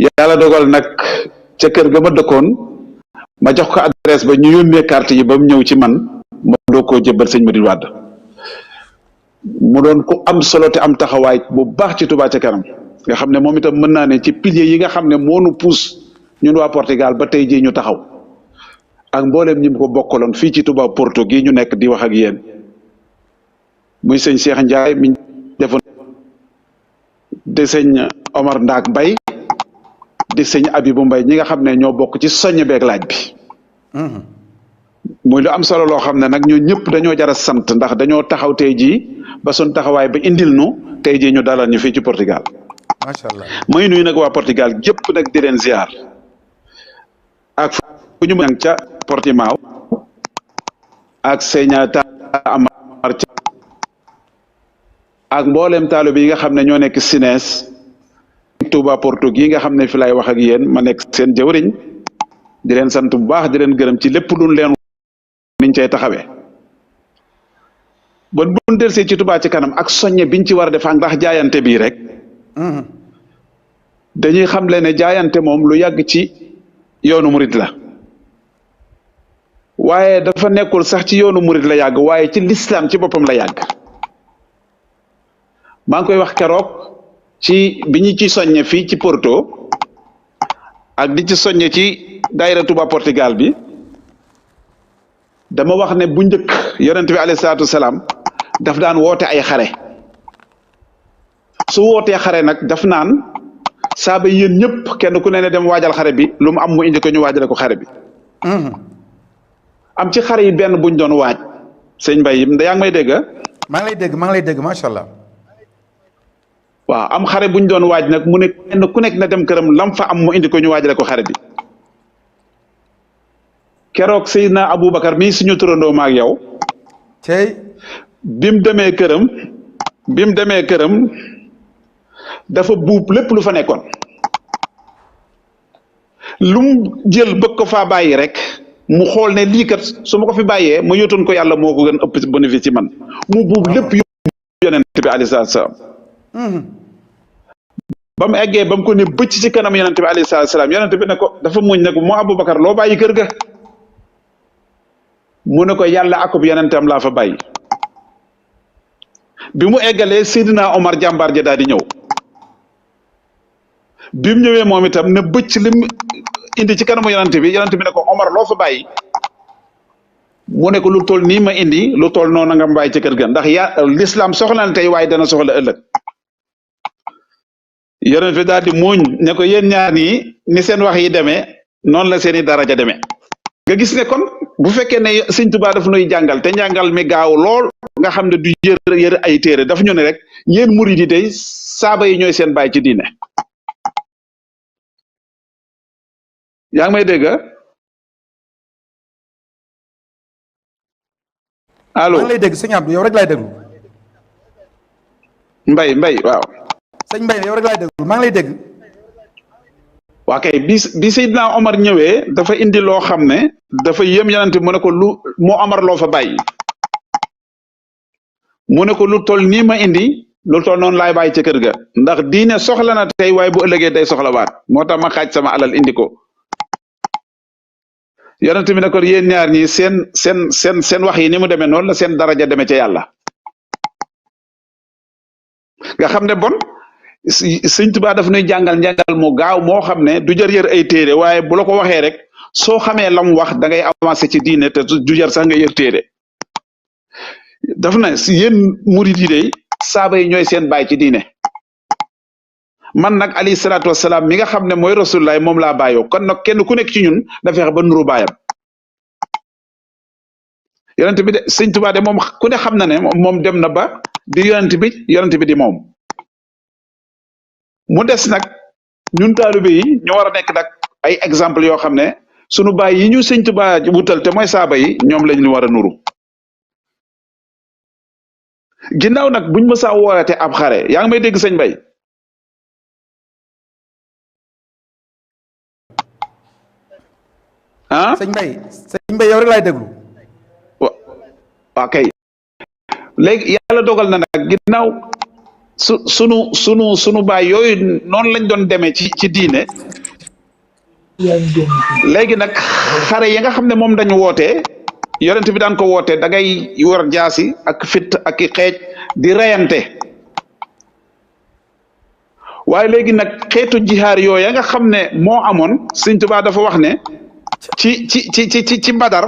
yàlla dogal nag ca kër ga ma dëkkoon ma jox ko adresse ba ñu yónnee carte yi ba mu ñëw ci man ma doo koo jëbbal sëñ Modou Wade mu doon ku am solo te am taxawaay bu baax ci Touba ca kanam nga xam ne moom itam mën naa ne ci piliers yi nga xam ne moo nu pousse ñun waa Portugal ba tey jii ñu taxaw ak mboolem ñi mu ko bokkaloon fii ci Touba Porto gii ñu nekk di wax ak yéen muy sëñ Cheikh Ndiaye mi defoon di sëñ Omar Ndaak Mbay di sëñ Abibou Mbay ñi nga xam ne ñoo bokk ci soññ beeg laaj bi muy lu am solo loo xam ne nag ñoo ñëpp dañoo jar a sant ndax dañoo taxaw tey jii ba sun taxawaay ba indil nu tey jii ñu dalal ñu fii ci Portugal macha allah may nuyu nag waa Portugal yëpp nag di leen ziar ak fu ñu mën ca Portimao ak sëñ Amar ak mboolem taalibe yi nga xam ne ñoo nekk Sines Touba Porto gi nga xam ne fi lay wax ak yéen ma nekk seen jëwriñ di leen sant bu baax di leen gërëm ci lépp luñ leen niñ cay taxawee bon buñ delsee ci Touba ci kanam ak soññe biñ ci war a def ak ndax jaayante bii rek dañuy xam le ne jaayante moom lu yàgg ci yoonu murit la waaye dafa nekkul sax ci yoonu murit la yàgg waaye ci lislaam ci boppam la yàgg maa ngi koy wax keroog ci bi ñu ci soññe fii ci Porto ak di ci soññe ci daayira Touba Portugal bi dama wax ne bu njëkk yonent bi alayhi salaatu salaam daf daan woote ay xare su wootee xare nag daf naan saaba yéen ñëpp kenn ku ne dem waajal xare bi lu mu am mu indi ko ñu waajale ko xare bi am ci xare yi benn buñ doon waaj sëñ Mbaye yaa ngi may dégg maa ngi lay dégg macha allah waaw am xare buñ doon waaj nag mu ne kenn ku nekk na dem këram lam fa am mu indi ko ñu waajale ko xare bi keroog Seydina Aboubacar mii suñu turandoo ma ak yow tey bim demee këram dafa buub lépp lu fa nekkoon lum jël bëgg ko faa bàyyi rek mu xool ne lii kat su ma ko fi bàyyee ma yotoon ko yàlla moo ko gën ëpp bénéfice ci man mu buub lépp yonent bi alayhi salaam ba mu eggee ba mu ko ne bëcc ci kanam yonent bi alayhi salaam yonent bi ne ko dafa muñ ne ko moo Aboubacar loo bàyyi kër ga mu ne ko yàlla akub yonentam laa fa bàyyi bi mu eggalee Seydina Omar jàmbaar ja daal di ñëw bi mu ñëwee moom itam ne bëcc lim indi ci kanamu yonent bi ne ko Omar loo fa bàyyi mu ne ko lu toll nii ma indi lu toll noonu nga bàyyi ci kër ga ndax l'islam soxla na tey waaye dana soxla ëllëg yonent bi daal di muuñ ne ko yéen ñaar nii ni seen wax yi demee noonu la seeni daraja demee nga gis ne kon bu fekkee ne sëñ Tuubaa daf nuy jàngal te njàngal mi gaaw lool nga xam ne du yër ay téere daf ñu ne rek yéen murid yi tey saaba yi ñooy seen baay ci diine yaa ngi may dégg allo maa ngi lay dégg sëñ Abdou yow rek laay déglu mbay waaw sëñ Mbay yow rek laay déglu maa ngi lay dégg waa kay bi Seydina Omar ñëwee dafa indi loo xam ne dafa yëm yonent mu ne ko lu moo Omar loo fa bàyyi mu ne ko lu toll nii ma indi lu toll noonu laay bàyyi ca kër ga ndax diine soxla na tey waaye bu ëllëgee day soxlawaat moo tax ma xaaj sama alal indi ko yonent bi ne ko yéen ñaar ñi seen wax yi ni mu demee noonu la seen daraja demee ca yàlla nga xam ne bon sëñ Tuubaa daf nuy jàngal njàngal mu gaaw moo xam ne du jar yër ay téere waaye bu la ko waxee rek soo xamee lam wax da ngay avancé ci diine te du jar sax nga yër téere daf na yéen murid yi day saaba yi ñooy seen baay ci diine man nag alayhi salaatu wasalaam mi nga xam ne mooy rasulullah moom laa bàyyoo kon nag kenn ku nekk ci ñun da fexe ba nuru baayam yonent bi de sëñ Tuubaa de moom ku ne xam na ne moom dem na ba di yonent bi di moom mu des nag ñun taalibe yi ñu war a nekk nag ay exemple yoo xam ne sunu baay yi ñu sëñ Tuubaa wutal te mooy saaba yi ñoom lañ ñu war a nuru ginnaaw nag buñ mësaa woorate ab xare yaa ngi may dégg sëñ Mbay ah sëñ Mbay yow rek laay déglu waa kay léegi yàlla dogal na nag ginnaaw sunu baay yooyu noonu lañ doon demee ci diine. léegi nag xare yi nga xam ne moom dañu wootee yonent bi daan ko wootee da ngay war jaasi ak fit ak i xeej di reyante waaye léegi nag xeetu jihaar yooya nga xam ne moo amoon Sëñ Tuubaa dafa wax ne ci Badar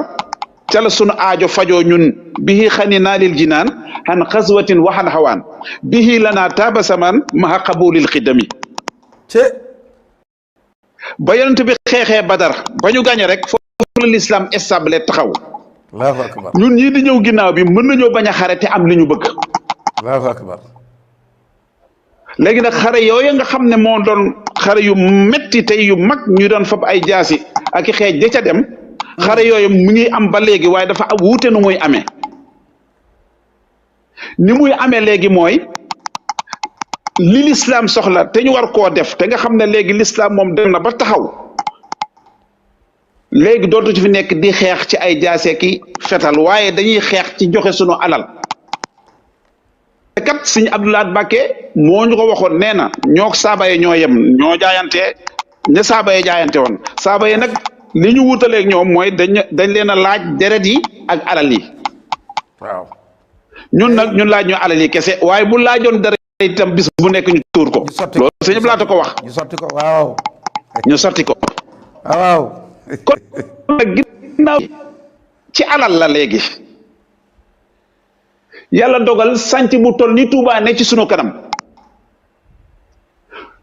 ca la sunu aajo fajoo ñun bihi xani naalil jinaan han xaswatin waxan xawaan bihi lana taaba samaan maha qabulil xidami ba yonent bi xeexee Badar ba ñu gàñe rek foofu la l'islam stable taxaw. Allahu akbar. ñun ñii di ñëw ginnaaw bi mën nañoo bañ a xare te am li ñu bëgg. Allahu akbar. léegi nag xare yooyu nga xam ne moo doon xare yu metti tey yu mag ñu doon fab ay jaasi ak i xeej da ca dem. xare yooyu mu ngi am ba léegi waaye dafa wuute nu muy amee. ni muy amee léegi mooy. li l'islam soxla te ñu war koo def te nga xam ne léegi l'islam moom dem na ba taxaw léegi dootu ci fi nekk di xeex ci ay jaase ki fetal waaye dañuy xeex ci joxe sunu alal te kat Sëñ Abdou Lahad Mbacké moo ñu ko waxoon nee na ñoo saaba yi ñoo yem ñoo jaayante ña saaba yi jaayante woon saaba yi nag li ñu wutaleeg ñoom mooy dañ leen a laaj deret yi ak alal yi waaw ñun nag ñun laaj ñu alal yi kese waaye bu laajoon deret itam bis bu nekk ñu tuur ko loolu Sëñ Abdou Lahad ko wax ñu sotti ko waaw ñu sotti ko waaw kon nag ginnaaw ci alal la léegi yàlla dogal sànc bu toll ni Touba ne ci sunu kanam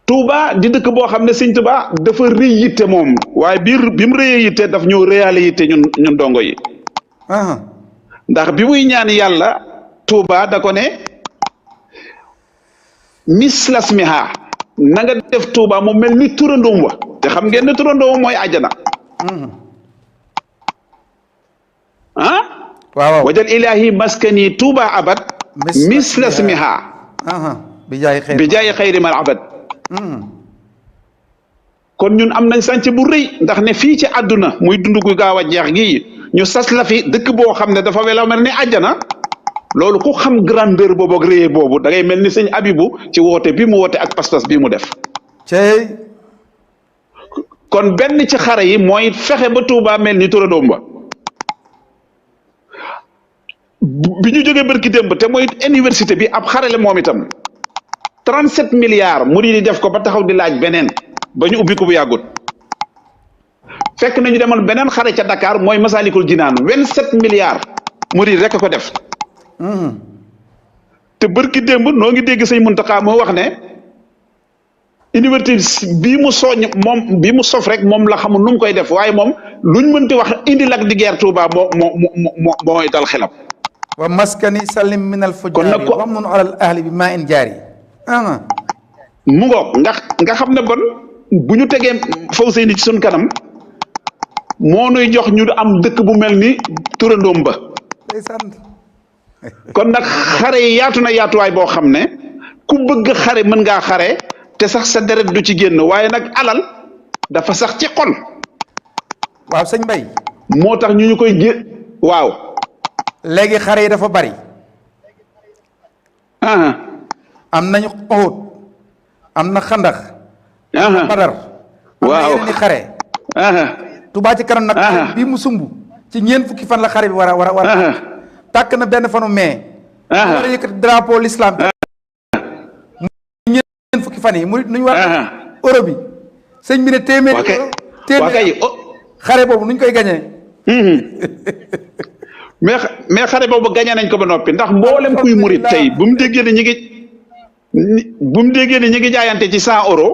Touba di dëkk boo xam ne Sëñ Touba dafa rëy yitte moom waaye bi mu rëyee yitte daf ñëw réyale yitte ñun dongo yi ndax bi muy ñaan yàlla Touba da ko ne mislasmiha na nga def Touba mu mel ni turandoom wa te xam ngeen ne turandoom mooy àjjana waaw wajal ilahi maskani Touba abad mislasmiha bi jaay xayri mal abad kon ñun am nañ sànc bu rëy ndax ne fii ci àdduna muy dund gu gaaw a jeex gi ñu sas la fi dëkk boo xam ne dafa wela mel ni àjjana loolu ku xam grandeur boobu ak réye boobu da ngay mel ni Sëñ Abibu ci woote bi mu woote ak pas-pas bi mu def kon benn ci xare yi mooy fexe ba Touba mel ni turandoom ba bi ñu jógee barki démb te mooy université bi ab xare la moom itam 37 milliards murid yi def ko ba taxaw di laaj beneen ba ñu ubbi ko bu yàggut fekk nañu demoon beneen xare ca Dakar mooy Masalikul Jinaan 27 milliards murid rek ko def te barki démb noo ngi dégg Sëñ Muntaxa moo wax ne université bii mu soññ moom bii mu sof rek moom la xamul nu mu koy def waaye moom luñ mënti wax indi Lac de Guiers Touba mooy dal xelam. wa maskani salim min al fujjaari wa mun alal ahli bi maa in jaari mu ngoog nga xam ne bon bu ñu tegee Fawzeyni ci suñ kanam moo nuy jox ñu am dëkk bu mel ni turandoom ba kon nag xare yi yaatu na yaatuwaay boo xam ne ku bëgg xare mën ngaa xare te sax sa deret du ci génn waaye nag alal dafa sax ci xol waaw sëñ Mbaye moo tax ñu koy gé waaw léegi xare yi dafa bari am nañu Uhud am na xandax Badar waaw am na yeneen i xare Touba ci kanam nag bii mu sumb ci ñeent fukki fan la xare bi war a tàkk na benn fanu mai war a yëkkati drapeau l'islam ñeent fukki fan yi mu nuñ war Europe bi sëñ bi ne téeméer xare boobu nuñ koy gañee mais xare boobu gañe nañ ko ba noppi ndax mboolem kuy murit tey bu mu déggee ne ñi ngi jaayante ci 100 euros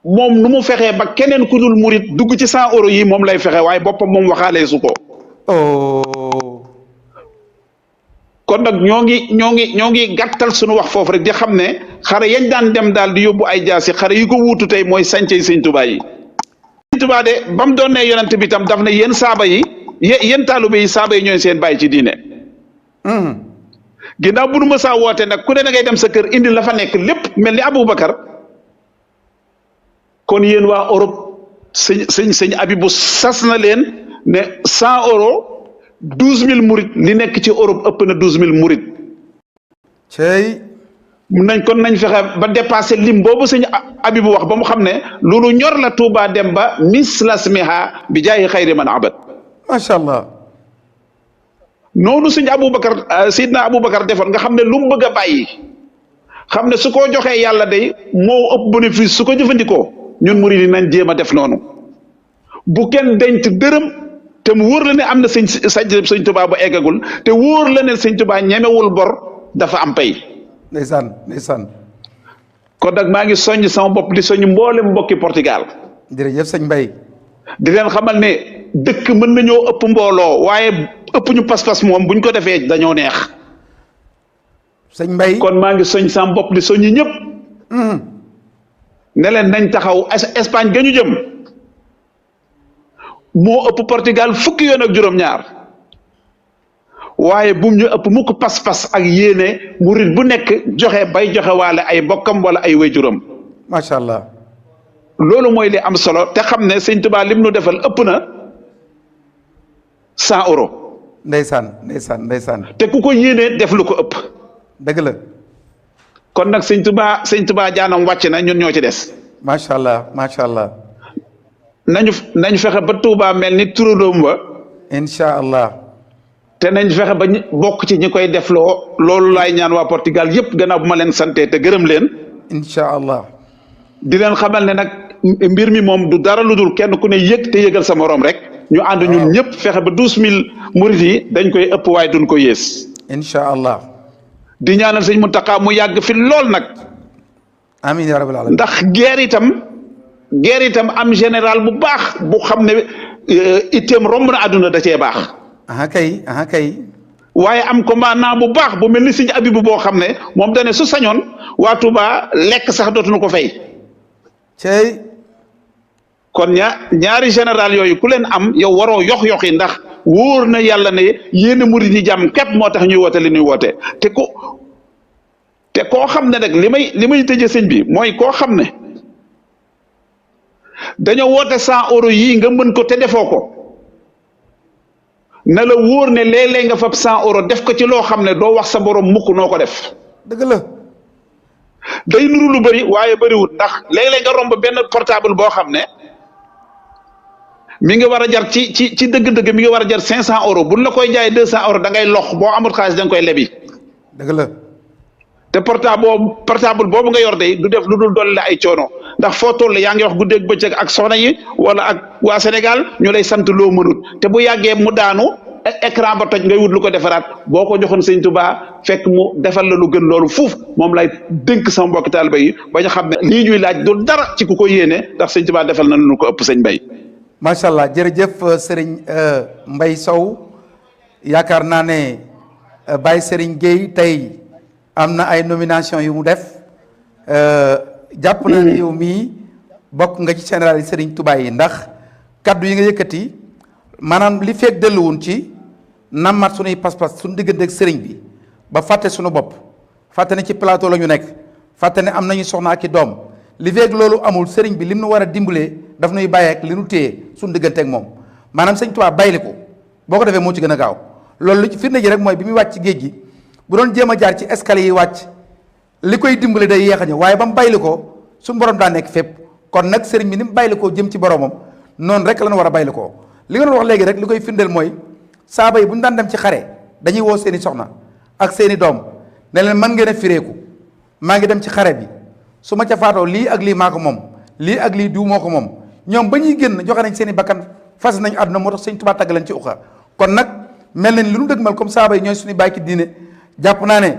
moom nu mu fexee ba keneen ku dul murit dugg ci 100 euros yi moom lay fexe waaye boppam moom waxaalee su ko kon nag ñoo ngi gàttal suñu wax foofu rek di xam ne xare yañ daan dem daal di yóbbu ay jaasi xare yi ko wuutu tey mooy sancey Sëñ Tuubaa yi Sëñ Tuubaa de ba mu doon ne yonent bi tam daf ne yéen saaba yi yéen taalibe yi saaba yi ñooy seen bàyyi ci diine ginnaaw bu nu mësaa woote nag ku ne da ngay dem sa kër indi la fa nekk lépp mel ni Aboubacar kon yéen waa Europe sëñ Abibu sas na leen ne 100 euros 12000 murit li nekk ci Europe ëpp na 12000 murit cey nañ fexe ba dépassé lim boobu sëñ Abibu wax ba mu xam ne loolu ñor la Touba dem ba mislasmiha bi jaayi xayri man abad. macha allah. noonu sëñ Sidna Aboubacar defoon nga xam ne lu mu bëgg a bàyyi xam ne su ko joxee yàlla day moo ëpp bénéfice su ko jëfandikoo ñun murid yi nañ jéem a def noonu bu kenn denc dërëm te mu wóor la ne am na sëñ Touba bu eggagul te wóor la ne sëñ Touba ñemewul bor dafa am pay. ndeysaan. kon nag maa ngi soññ sama bopp di soññ mboolem mbokki Portugal. jërëjëf sëñ Mbaye. di leen xamal ne dëkk mën nañoo ëpp mbooloo waaye ëpp ñu pas-pas moom buñ ko defee dañoo neex. sëñ Mbaye kon maa ngi soñ sama bopp di soññi ñëpp. ne leen nañ taxaw Espagne ga ñu jëm moo ëpp Portugal fukki yoon ak juróom-ñaar waaye bum ñu ëpp mukk pas-pas ak yéene murit bu nekk joxe bay joxe waale ay bokkam wala ay wayjuram. macha allah. loolu mooy li am solo te xam ne sëñ Tuubaa lim nu defal ëpp na 100 euros. ndeysaan. te ku ko yéene def lu ko ëpp. dëgg la. kon nag sëñ Tuubaa jaanam wàcc na ñun ñoo ci des. macha allah. nañ fexe ba Touba mel ni turandoom ba. incha allah. te nañ fexe ba bokk ci ñi koy defloo loolu laay ñaan waa Portugal yëpp gannaaw bu ma leen sante te gërëm leen. incha allah. di leen xamal ne nag mbir mi moom du dara lu dul kenn ku ne yëg te yëgal sa morom rek. ñu ànd ñun ñëpp fexe ba 12000 murid yi dañ koy ëpp waaye duñ ko yées. incha allah. di ñaanal sëñ Muntaxa mu yàgg fi lool nag. amiin yaa rabbal alamin. ndax guerre itam am général bu baax bu xam ne itteem romb na àdduna da cee baax. aha kay. waaye am commandant bu baax bu mel ni sëñ Abibu boo xam ne moom dane su sañoon waa Touba lekk sax dootuñu ko fay. cey. kon ñaari général yooyu ku leen am yow waroo yox-yoxi ndax wóor na yàlla ne yéen murid yi jàmm képp moo tax ñuy woote li ñuy woote te koo xam ne nag li may tëjee sëñ bi mooy koo xam ne dañoo woote 100 euros yii nga mën ko te defoo ko na la wóor ne léeg-léeg nga fab 100 euros def ko ci loo xam ne doo wax sa borom mukk noo ko def. dëgg la. day nuru lu bëri waaye bëriwut ndax léeg-léeg nga romb benn portable boo xam ne mi ngi war a jar ci dëgg-dëgg mi ngi war a jar 500 euros buñ la koy jaay 200 euros da ngay lox boo amul xaalis da nga koy lebi. dëgg la. te portable boobu nga yor day du def lu dul dolli la ay coono ndax foo toll yaa ngi wax guddeeg bëccëg ak soxna yi wala ak waa Sénégal ñu lay sant loo mënut te bu yàggee mu daanu écran ba toj ngay wut lu ko defaraat boo ko joxoon sëñ Tuubaa fekk mu defal la lu gën loolu fuuf moom lay dénk sama mbokki taaliba yi ba ñu xam ne lii ñuy laaj du dara ci ku ko yéene ndax sëñ Tuubaa defal na lu ko ëpp sëñ Mbay. macha allah jërëjëf Serigne Mbaye Sow yaakaar naa ne Baye Serigne Gueye tey am na ay nomination yu mu def jàpp na ne yow mii bokk nga ci général yi Serigne Touba yi ndax kaddu yi nga yëkkati maanaam li fekk delluwun ci nammat suñuy pas-pas suñu diggante ak Serigne bi ba fàtte suñu bopp fàtte ne ci plateau la ñu nekk fàtte ne am nañu soxna ak i doom li fekk loolu amul Serigne bi lim nu war a dimbalee daf nuy bàyyee ak li nu téye suñu diggante ak moom maanaam Serigne Touba bayli ko boo ko defee moo ci gën a gaaw loolu lu ci firnde ji rek mooy bi muy wàcc ci géej gi bu doon jéem a jaar ci escalier yi wàcc li koy dimbale day yéex a ñëw waaye ba mu bayli ko suñu borom daa nekk fépp kon nag sëriñ bi ni mu bayli koo jëm ci boromam noonu rek la ñu war a bayli koo li nga doon wax léegi rek li koy firndeel mooy saaba yi bu ñu daan dem ci xare dañuy woo seeni soxna ak seeni doom ne leen mën ngeen a fireeku maa ngi dem ci xare bi su ma ca faatoo lii ak lii maa ko moom lii ak lii diw moo ko moom ñoom ba ñuy génn joxe nañ seeni bakkan fas nañ àdduna moo tax sëñ Tuubaa tagg leen ci uxa kon nag mel nañ li nu dëgmal comme saaba yi ñooy suñu bàyyi diine jàpp naa ne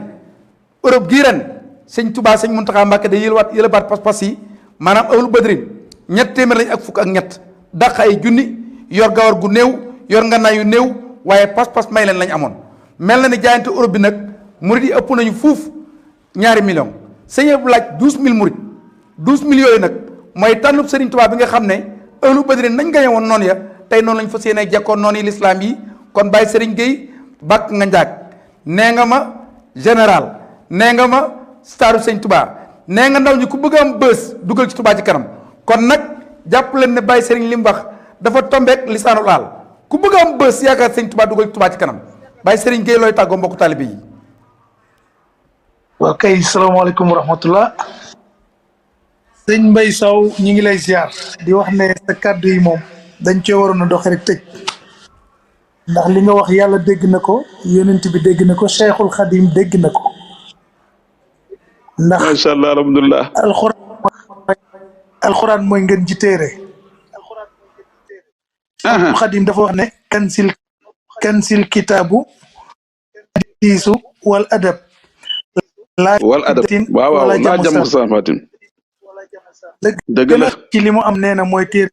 Europe gii ren sëñ Touba sëñ Mountakha Mbacké day yëlbaat pas-pas yi maanaam awlu badrin ñett téeméer lañ ak fukk ak ñett dàq ay junni yor gawar gu néew yor nganaay yu néew waaye pas-pas may leen lañ amoon mel na ni jaayante Europe bi nag murid yi ëpp nañu fuuf 2 millions sëñ bu laaj 12000 murid 12000 yooyu nag mooy tànnub sëriñ Touba bi nga xam ne awlu badrin nañ gañe woon noonu ya tey noonu lañ fas yéene jekkoon noonu yi lislaam yi kon bàyyi sëriñ Gueye bàkk nga njaag nee nga ma général nee nga ma staru sëñ Touba nee nga ndaw ñi ku bëgg am bës dugal ci Touba ci kanam kon nag jàpp leen ne bàyyi sëriñ li mu wax dafa tombeek lisaanul laal ku bëgg am bës yaakaar sëñ Touba dugal ci Touba ci kanam bàyyi sëriñ Gueye looy tàggoo mbokku taalibe yi. waaw kay salaamaaleykum wa rahmatullah sëñ Mbaye Sow ñi ngi lay ziar di wax ne sa kàddu yi moom dañ cee waroon a doxe rek tëj ndax li nga wax yàlla dégg na ko yonent bi dégg na ko Cheikhul Khadim dégg na ko ndax macha allah alhamdulilah. alxuraan mooy ngeen ji téere Cheikhul Khadim dafa wax ne kansil kitaabu hadiisu wal adab wal adab waaw waaw laa jam sa fatim dëgg la ci li mu am nee na mooy téere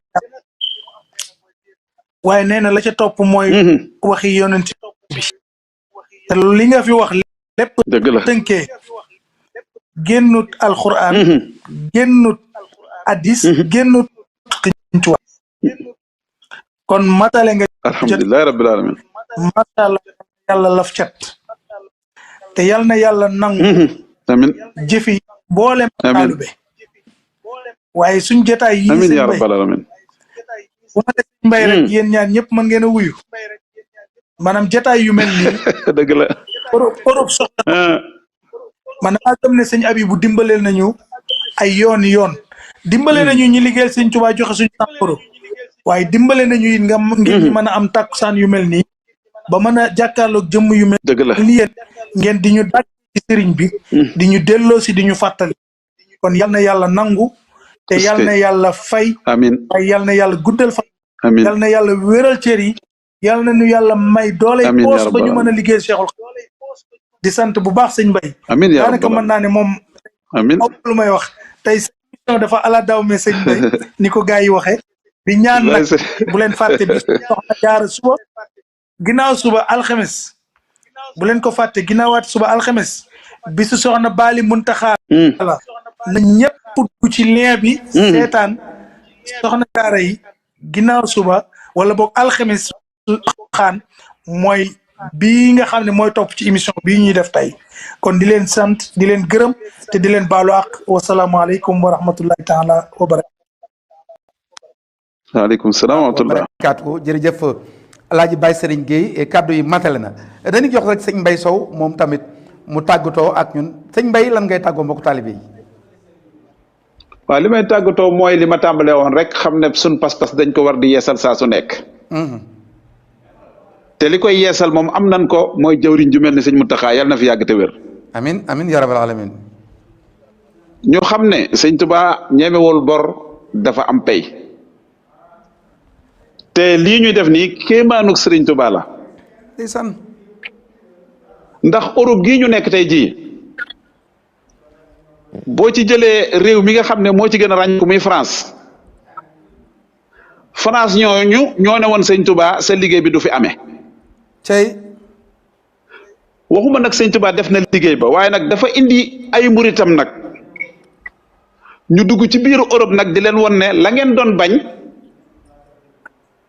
waaye nee na la ca topp mooy waxi yonent bi te li nga fi wax lépp dëgg la tënkee génnut alquran génnut hadis génnut xincuwa kon matale nga alhamdulilah rabbil alamin matala yàlla laf cat te yal na yàlla nangu amin jëfi boolem taalube waaye suñ jotaay yi amin ya rabbal alamin bu ma def mbay rek yéen ñaar ñëpp mën ngeen a wuyu maanaam jotaay yu mel nii dëgg la Europe soxla man maa gëm ne sëñ Abibu dimbaleel nañu ay yoon dimbaleel nañu ñi liggéeyal sëñ Tuubaa joxe suñu Europe waaye dimbale nañu it nga ngir ñu mën a am takkusaan yu mel nii ba mën a jàkkaarloog jëmm yu mel dëgg la nii ngeen di ñu daj ci sëriñ bi di ñu delloo si di ñu fàttali kon yal na yàlla nangu te yal na yàlla fay amin waaye yal na yàlla guddal fa amin yal na yàlla wéral cër yi yal na ñu yàlla may doole poos ba ñu mën a liggéey Cheikhul di sant bu baax sëñ Mbaye amin ya daanaka mën naa ne moom amin lu may wax tey émission dafa ala daw mais sëñ Mbaye ni ko gars yi waxee di ñaan nag bu leen fàtte bi soxna Jaara suba ginnaaw suba alxames bu leen ko fàtte ginnaawaat suba alxames bisu soxna Baali Muntaxa la na ñëpp dugg ci lien bi seetaan soxna Jaara yi ginnaaw suba wala boog alxames xaan mooy bii nga xam ne mooy topp ci émission bii ñuy def tey kon di leen sant di leen gërëm te di leen baalu ak wasalaamaaleykum wa rahmatullahi taala wa barakatu waaleykum salaam wa rahmatullah barakatu jërëjëf Alaaji Baye Serigne Gueye kaddu yi matale na dañuy jox rek sëñ Mbaye Sow moom tamit mu tàggatoo ak ñun sëñ Mbaye lan ngay tàggoo mbokk taalibe yi waaw li may tàggatoo mooy li ma tàmbalee woon rek xam ne suñ pas-pas dañ ko war di yeesal saa su nekk te li koy yeesal moom am nan ko mooy jëwriñ ju mel ni sëñ Muntaxa yàlla na fi yàgg te wér amin amin ya rabbal alamin ñu xam ne sëñ Tuubaa ñemewul bor dafa am pay te lii ñuy def nii kéemaanug sëriñ Tuubaa la ndeysaan ndax Europe gii ñu nekk tey jii boo ci jëlee réew mi nga xam ne moo ci gën a ràññeeku muy France ñoo ne woon sëñ Tuubaa sa liggéey bi du fi amee cey waxuma nag sëñ Tuubaa def na liggéey ba waaye nag dafa indi ay muritam nag ñu dugg ci biir Europe nag di leen won ne la ngeen doon bañ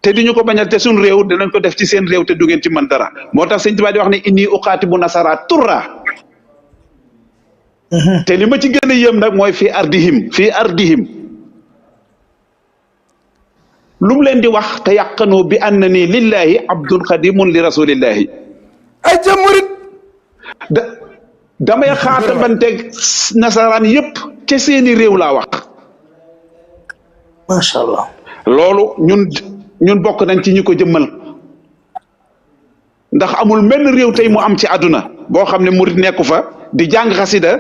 te di ñu ko bañal te suñ réew dinañ ko def ci seen réew te du ngeen ci mën dara moo tax sëñ Tuubaa di wax ne inni uqaatibu nasara turra te li ma ci gën a yëm nag mooy fii ardihim lu mu leen di wax te yàqanoo bi anna nii lillahi abdun xadimun li rasulillahi ay ca murit damay xaatabanteeg nasaraan yëpp ca seeni réew laa wax macha allah loolu ñun bokk nañ ci ñi ko jëmmal ndax amul menn réew tey mu am ci àdduna boo xam ne murit nekku fa di jàng xasida